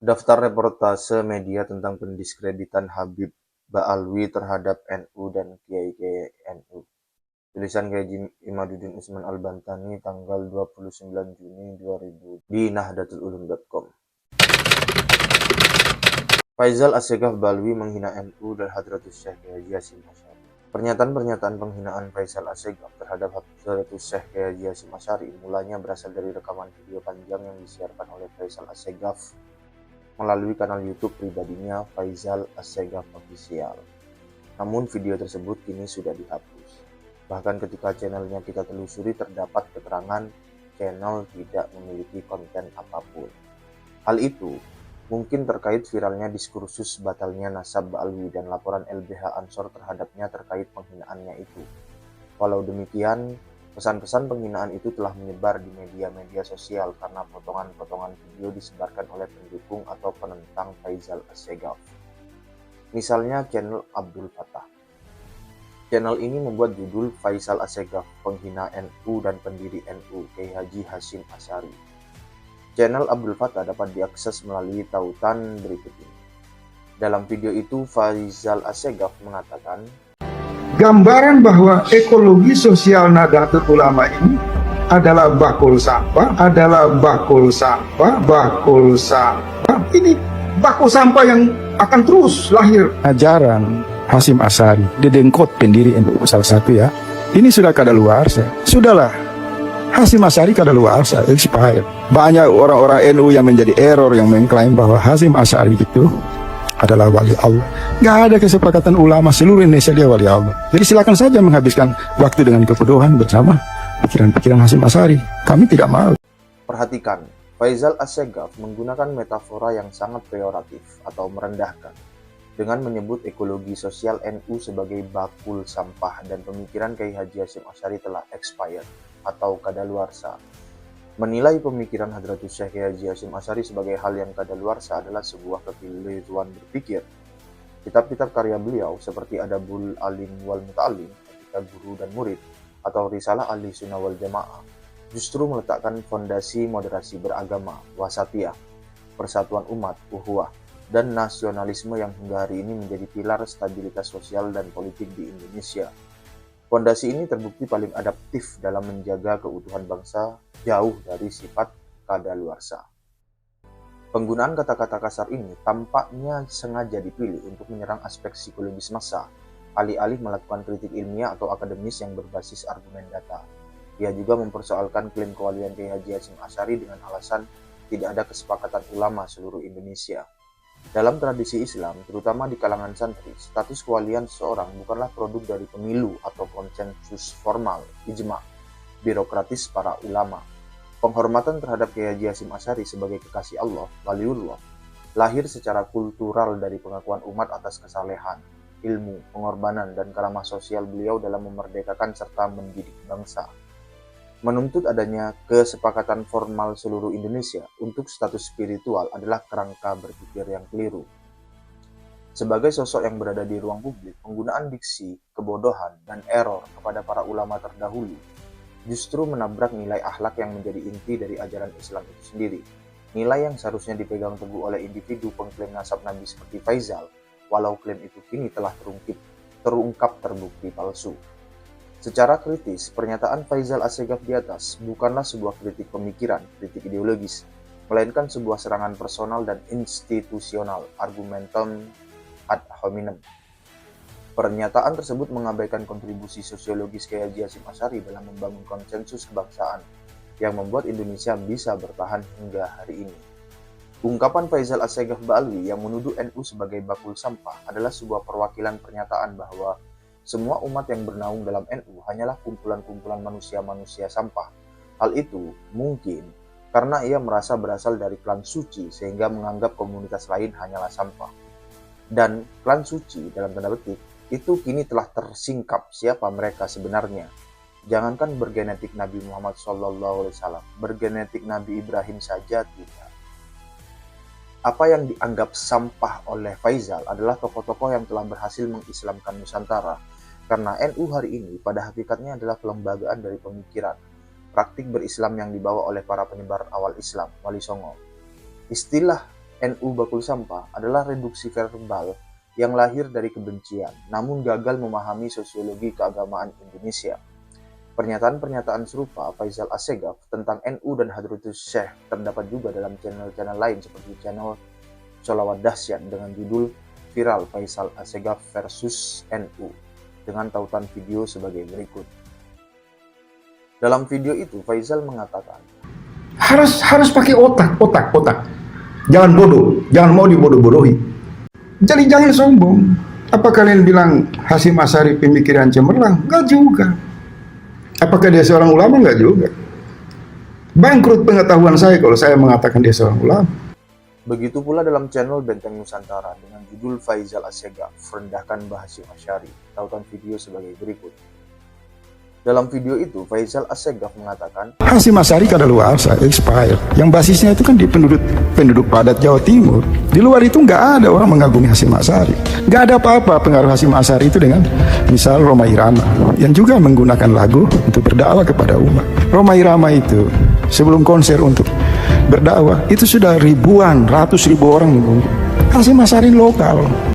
Daftar reportase media tentang pendiskreditan Habib Ba'alwi terhadap NU dan Kiai-Kiai NU. Tulisan Kiai Imaduddin Usman Al-Bantani tanggal 29 Juni 2000 di nahdlatululum.com. Faisal Assegaf Ba'alwi menghina NU dan Hadratus Syekh Kiai Haji Hasyim Asy'ari. Pernyataan-pernyataan penghinaan Faisal Assegaf terhadap Hadratus Syekh Kiai Haji Hasyim Asy'ari mulanya berasal dari rekaman video panjang yang disiarkan oleh Faisal Assegaf melalui kanal YouTube pribadinya Faisal Assegaf Official. Namun video tersebut kini sudah dihapus. Bahkan ketika channelnya kita telusuri terdapat keterangan channel tidak memiliki konten apapun. Hal itu mungkin terkait viralnya diskursus batalnya nasab Ba'alwi dan laporan LBH Ansor terhadapnya terkait penghinaannya itu. Walau demikian, pesan-pesan penghinaan itu telah menyebar di media-media sosial karena potongan-potongan video disebarkan oleh pendukung atau penentang Faisal Assegaf. Misalnya channel Abdul Fattah. Channel ini membuat judul Faisal Assegaf, penghina NU dan pendiri NU, Kiai Haji Hasyim Asy'ari. Channel Abdul Fattah dapat diakses melalui tautan berikut ini. Dalam video itu, Faisal Assegaf mengatakan, gambaran bahwa ekologi sosial Nahdlatul Ulama ini adalah bakul sampah, Ini bakul sampah yang akan terus lahir. Ajaran Hasyim Asy'ari, dedengkot pendiri NU salah satu ya. Ini sudah kadaluarsa. Sudahlah. Hasyim Asy'ari kadaluarsa, expired. Banyak orang-orang NU yang menjadi error yang mengklaim bahwa Hasyim Asy'ari itu adalah wali Allah. Nggak ada kesepakatan ulama seluruh Indonesia dia wali Allah. Jadi silakan saja menghabiskan waktu dengan kebodohan bersama pikiran-pikiran Hasyim Asy'ari. Kami tidak mau. Perhatikan, Faisal Assegaf menggunakan metafora yang sangat peyoratif atau merendahkan dengan menyebut ekologi sosial NU sebagai bakul sampah dan pemikiran Kiai Haji Hasyim Asy'ari telah expired atau kadaluarsa. Menilai pemikiran Hadratus Syekh Kiai Haji Hasyim Asy'ari sebagai hal yang kadaluarsa adalah sebuah kekeliruan berpikir. Kitab-kitab karya beliau seperti Adabul Alim wal Muta'allim, Etika Guru dan Murid, atau Risalah Ahli Sunnah wal Jamaah justru meletakkan fondasi moderasi beragama, wasatiyah, persatuan umat, uhuwah, dan nasionalisme yang hingga hari ini menjadi pilar stabilitas sosial dan politik di Indonesia. Fondasi ini terbukti paling adaptif dalam menjaga keutuhan bangsa jauh dari sifat kadaluarsa. Penggunaan kata-kata kasar ini tampaknya sengaja dipilih untuk menyerang aspek psikologis massa, alih-alih melakukan kritik ilmiah atau akademis yang berbasis argumen data. Ia juga mempersoalkan klaim kewalian Kiai Haji Hasyim Asy'ari dengan alasan tidak ada kesepakatan ulama seluruh Indonesia. Dalam tradisi Islam, terutama di kalangan santri, status kewalian seseorang bukanlah produk dari pemilu atau konsensus formal, ijma, birokratis para ulama. Penghormatan terhadap Kiai Haji Hasyim Asy'ari sebagai kekasih Allah, waliullah, lahir secara kultural dari pengakuan umat atas kesalehan, ilmu, pengorbanan, dan karamah sosial beliau dalam memerdekakan serta mendidik bangsa. Menuntut adanya kesepakatan formal seluruh Indonesia untuk status spiritual adalah kerangka berpikir yang keliru. Sebagai sosok yang berada di ruang publik, penggunaan diksi, kebodohan, dan error kepada para ulama terdahulu justru menabrak nilai akhlak yang menjadi inti dari ajaran Islam itu sendiri. Nilai yang seharusnya dipegang teguh oleh individu pengklaim nasab Nabi seperti Faisal, walau klaim itu kini telah terungkap terbukti palsu. Secara kritis, pernyataan Faisal Assegaf di atas bukanlah sebuah kritik pemikiran, kritik ideologis, melainkan sebuah serangan personal dan institusional, argumentum ad hominem. Pernyataan tersebut mengabaikan kontribusi sosiologis Kiai Haji Hasyim Asy'ari dalam membangun konsensus kebangsaan yang membuat Indonesia bisa bertahan hingga hari ini. Ungkapan Faisal Assegaf Ba'alwi yang menuduh NU sebagai bakul sampah adalah sebuah perwakilan pernyataan bahwa semua umat yang bernaung dalam NU hanyalah kumpulan-kumpulan manusia-manusia sampah. Hal itu mungkin karena ia merasa berasal dari klan suci sehingga menganggap komunitas lain hanyalah sampah. Dan klan suci dalam tanda petik itu kini telah tersingkap siapa mereka sebenarnya. Jangankan bergenetik Nabi Muhammad SAW, bergenetik Nabi Ibrahim saja tidak. Apa yang dianggap sampah oleh Faisal adalah tokoh-tokoh yang telah berhasil mengislamkan Nusantara. Karena NU hari ini pada hakikatnya adalah pelembagaan dari pemikiran, praktik berislam yang dibawa oleh para penyebar awal Islam, Wali Songo. Istilah NU Bakul Sampah adalah reduksi verbal yang lahir dari kebencian, namun gagal memahami sosiologi keagamaan Indonesia. Pernyataan-pernyataan serupa Faisal Assegaf tentang NU dan Hadratus Syekh terdapat juga dalam channel-channel lain seperti channel Sholawat Dahsyat dengan judul Viral Faisal Assegaf versus NU dengan tautan video sebagai berikut. Dalam video itu Faisal mengatakan, Harus pakai otak. Jangan bodoh, jangan mau dibodoh-bodohi. Jadi jangan sombong. Apa kalian bilang Hasyim Asy'ari pemikiran cemerlang? Enggak juga. Apakah dia seorang ulama? Enggak juga. Bangkrut pengetahuan saya kalau saya mengatakan dia seorang ulama. begitu pula dalam channel Benteng Nusantara dengan judul Faisal Assegaf rendahkan Hasyim Asy'ari, tautan video sebagai berikut. Dalam video itu, Faisal Assegaf mengatakan, Hasyim Asy'ari kadaluarsa, expired. Yang basisnya itu kan di penduduk padat Jawa Timur. Di luar itu nggak ada orang mengagumi Hasyim Asy'ari. Nggak ada apa-apa pengaruh Hasyim Asy'ari itu dengan misal Rhoma Irama yang juga menggunakan lagu untuk berdakwah kepada umat. Rhoma Irama itu sebelum konser untuk berdakwah itu sudah ribuan, ratus ribu orang menunggu. Hasyim Asy'ari lokal.